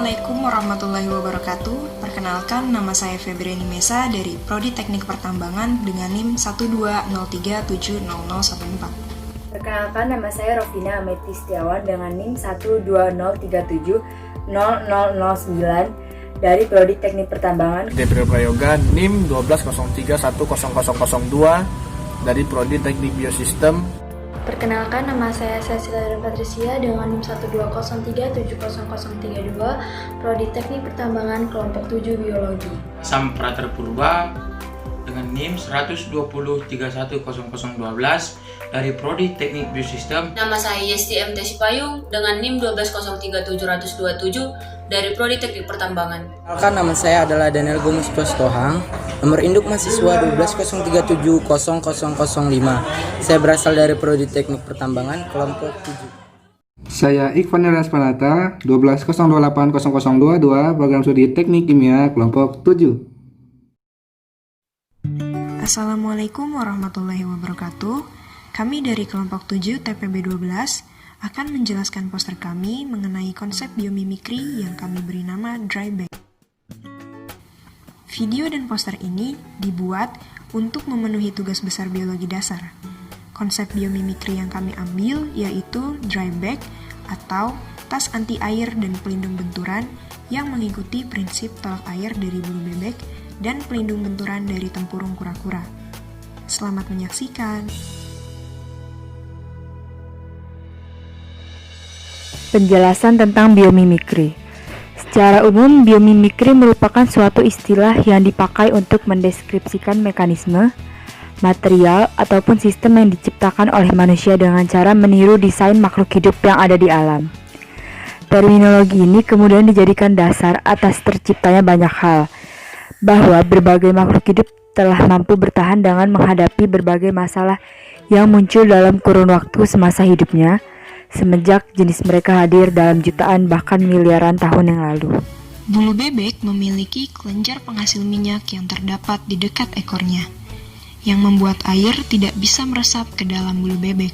Assalamualaikum warahmatullahi wabarakatuh. Perkenalkan, nama saya Febriani Mesa dari Prodi Teknik Pertambangan dengan NIM 120370014. Perkenalkan, nama saya Rofina Ameti Setiawan dengan NIM 120370009 dari Prodi Teknik Pertambangan. Debril Prayoga NIM 120310002 dari Prodi Teknik Biosistem. Perkenalkan, nama saya Cecilia dan Patricia dengan NIM 120370032 Prodi Teknik Pertambangan kelompok 7 Biologi. Sam Prater Purba dengan NIM 120310012 dari Prodi Teknik Biosistem. Nama saya Yesti MT Sipayung dengan NIM 1203727 dari Prodi Teknik Pertambangan. Perkenalkan, nama saya adalah Daniel Gomus Tohang, nomor induk mahasiswa 120370005. Saya berasal dari Prodi Teknik Pertambangan kelompok 7. Saya Iqvan Elias Panata, 120808022, program studi Teknik Kimia kelompok 7. Assalamualaikum warahmatullahi wabarakatuh. Kami dari kelompok 7 TPB 12 akan menjelaskan poster kami mengenai konsep biomimikri yang kami beri nama Dryback. Video dan poster ini dibuat untuk memenuhi tugas besar biologi dasar. Konsep biomimikri yang kami ambil yaitu Dryback atau tas anti air dan pelindung benturan yang mengikuti prinsip tolak air dari bulu bebek dan pelindung benturan dari tempurung kura-kura. Selamat menyaksikan. Penjelasan tentang biomimikri. Secara umum, biomimikri merupakan suatu istilah yang dipakai untuk mendeskripsikan mekanisme, material, ataupun sistem yang diciptakan oleh manusia dengan cara meniru desain makhluk hidup yang ada di alam. Terminologi ini kemudian dijadikan dasar atas terciptanya banyak hal, bahwa berbagai makhluk hidup telah mampu bertahan dengan menghadapi berbagai masalah yang muncul dalam kurun waktu semasa hidupnya, semenjak jenis mereka hadir dalam jutaan bahkan miliaran tahun yang lalu. Bulu bebek memiliki kelenjar penghasil minyak yang terdapat di dekat ekornya, yang membuat air tidak bisa meresap ke dalam bulu bebek.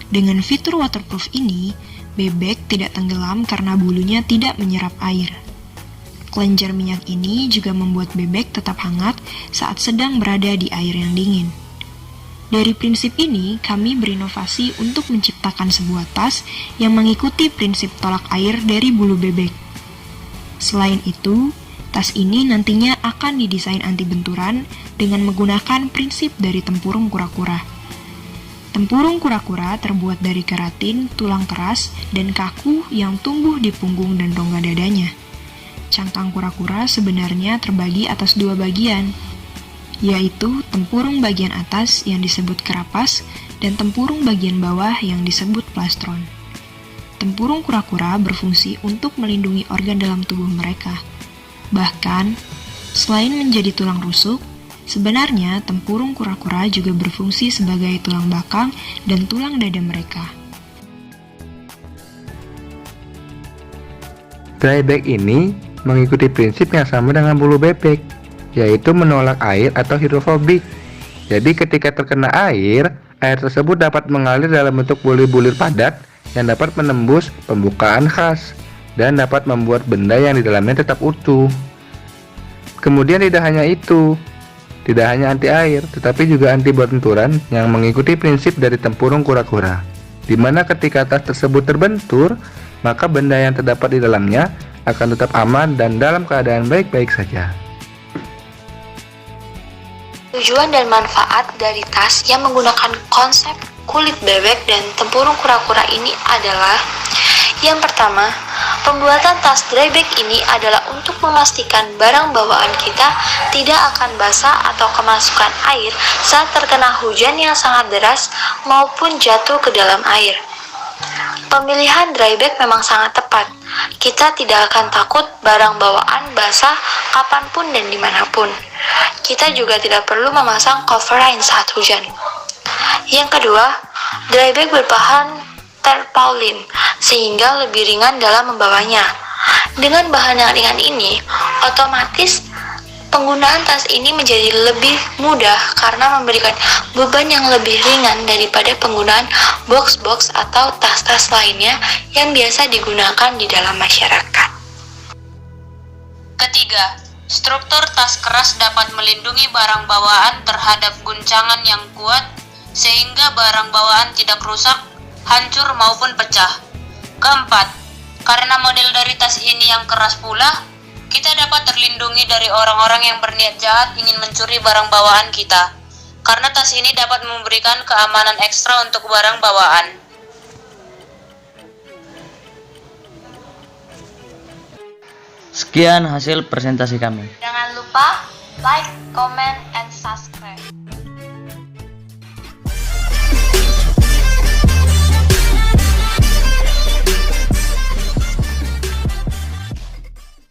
Dengan fitur waterproof ini, bebek tidak tenggelam karena bulunya tidak menyerap air. Kelenjar minyak ini juga membuat bebek tetap hangat saat sedang berada di air yang dingin. Dari prinsip ini, kami berinovasi untuk menciptakan sebuah tas yang mengikuti prinsip tolak air dari bulu bebek. Selain itu, tas ini nantinya akan didesain anti benturan dengan menggunakan prinsip dari tempurung kura-kura. Tempurung kura-kura terbuat dari keratin, tulang keras, dan kaku yang tumbuh di punggung dan rongga dadanya. Cangkang kura-kura sebenarnya terbagi atas dua bagian, yaitu tempurung bagian atas yang disebut kerapas dan tempurung bagian bawah yang disebut plastron. Tempurung kura-kura berfungsi untuk melindungi organ dalam tubuh mereka. Bahkan, selain menjadi tulang rusuk, sebenarnya tempurung kura-kura juga berfungsi sebagai tulang bakang dan tulang dada mereka. Dryback ini mengikuti prinsip yang sama dengan bulu bebek, yaitu menolak air atau hidrofobik. Jadi ketika terkena air tersebut dapat mengalir dalam bentuk bulir-bulir padat yang dapat menembus pembukaan khas dan dapat membuat benda yang di dalamnya tetap utuh. Kemudian tidak hanya itu, tidak hanya anti air, tetapi juga anti benturan yang mengikuti prinsip dari tempurung kura-kura, di mana ketika tas tersebut terbentur, maka benda yang terdapat di dalamnya akan tetap aman dan dalam keadaan baik-baik saja. Tujuan dan manfaat dari tas yang menggunakan konsep kulit bebek dan tempurung kura-kura ini adalah: yang pertama, pembuatan tas Dryback ini adalah untuk memastikan barang bawaan kita tidak akan basah atau kemasukan air saat terkena hujan yang sangat deras maupun jatuh ke dalam air. Pemilihan Dryback memang sangat tepat. Kita tidak akan takut barang bawaan basah kapanpun dan dimanapun. Kita juga tidak perlu memasang cover rain saat hujan. Yang kedua, Dryback berbahan terpaulin sehingga lebih ringan dalam membawanya. Dengan bahan yang ringan ini, otomatis penggunaan tas ini menjadi lebih mudah karena memberikan beban yang lebih ringan daripada penggunaan box-box atau tas-tas lainnya yang biasa digunakan di dalam masyarakat. ketiga, struktur tas keras dapat melindungi barang bawaan terhadap guncangan yang kuat sehingga barang bawaan tidak rusak, hancur maupun pecah. Keempat, karena model dari tas ini yang keras pula, kita dapat terlindungi dari orang-orang yang berniat jahat ingin mencuri barang bawaan kita. Karena tas ini dapat memberikan keamanan ekstra untuk barang bawaan. Sekian hasil presentasi kami. Jangan lupa like, comment, and